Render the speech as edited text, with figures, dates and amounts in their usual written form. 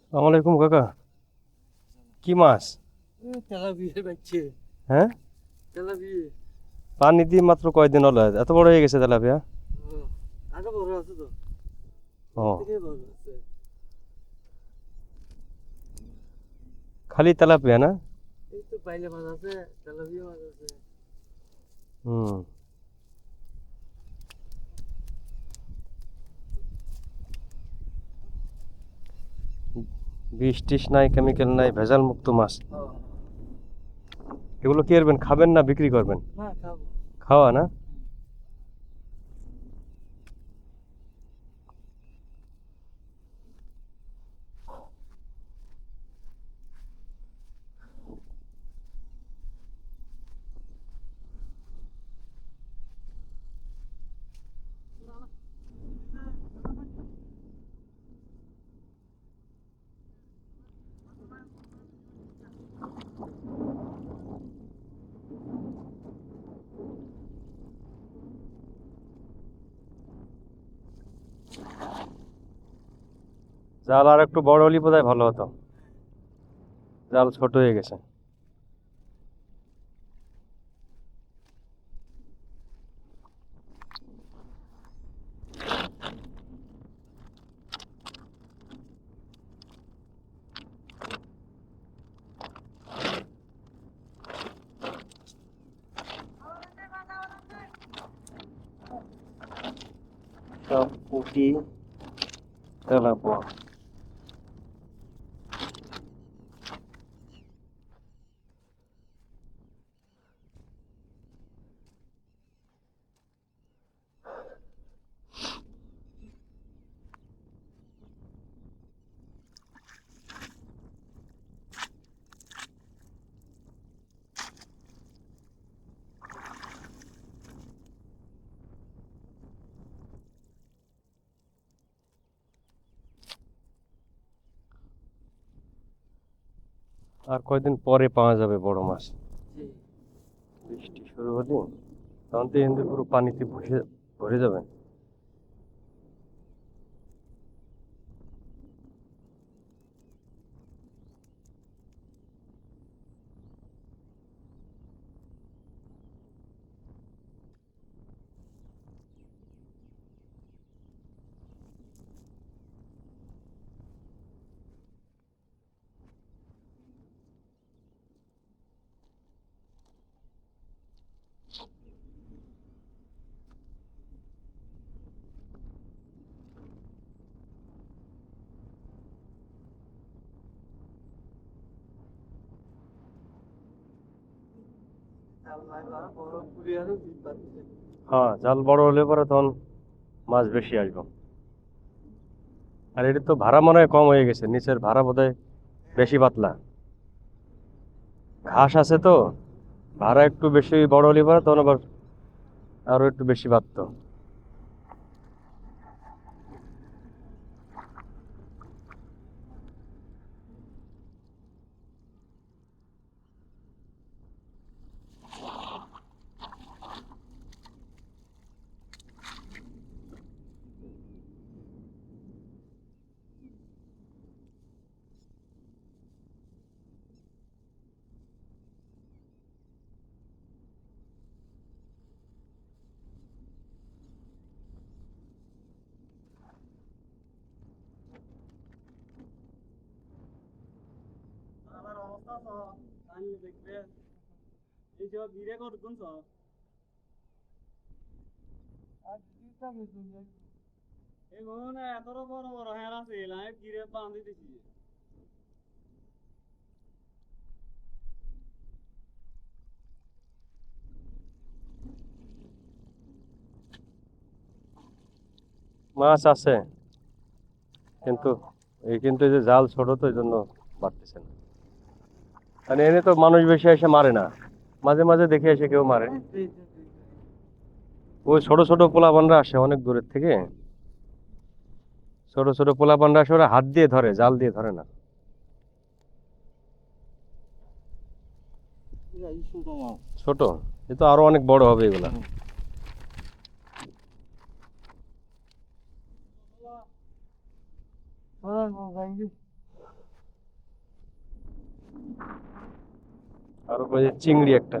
আসসালামু আলাইকুম কাকা। কি মাছ? তেলাপিয়া পাচ্ছে। হ্যাঁ, তেলাপিয়া পানি দিয়ে মাত্র কয়দিন হলো, এত বড় হয়ে গেছে তেলাপিয়া? আরো বড় আছে তো, ও, এর থেকে বড় আছে। খালি তেলাপিয়া না? এই তো বাইলে মাছ আছে, তেলাপিয়া মাছ আছে। হুম। বিষ টিস নাই, কেমিক্যাল নাই, ভেজাল মুক্ত মাছ। এগুলো কি করবেন, খাবেন না বিক্রি করবেন? না খাবো। খাওয়া না? জাল আর একটু বড় হলে বোধহয় ভালো হতো, জাল ছোট হয়ে গেছে। সব পুঁটি, তেলাপিয়া। আর কয়দিন পরে পাওয়া যাবে বড় মাছ। জি। বৃষ্টি শুরু হলে তখন তো এখান থেকে পুরো পানিতে ভরে ভরে যাবে। বড় পুরি আরো দিন পাচ্ছে। হ্যাঁ, জাল বড় হলে পরে তখন মাছ বেশি আসবে। আর এটা তো ভাড়া মনে হয় কম হয়ে গেছে, নিচের ভাড়া বোধহয় বেশি পাতলা, ঘাস আছে তো। ভাড়া একটু বেশি বড় হলে পরে তখন আবার আরো একটু বেশি বাড়তো। আমার অবস্থা তো আনলে দেখবেন এই যে ভিড়ে করতেন তো আর দিতা কিছু নেই। এগুলো এত বড় বড় হ্যাঁ আছে আমি ভিড়ে বাঁধি দিছি। মাছ আছে, কিন্তু কিন্তু এই যে জাল ছোট তো এই জন্য বাড়তেছে না। মানে এনে তো মানুষ বেশি এসে মারে না, মাঝে মাঝে দেখে এসে কেউ মারে। ওই ছোট ছোট পোলাপানরা আসে অনেক দূরের থেকে, ছোট ছোট পোলাপানরা আসে, ওরা হাত দিয়ে ধরে, জাল দিয়ে ধরে না। ছোট, এ তো আরো অনেক বড় হবে এগুলা। আর ওই যে চিংড়ি একটা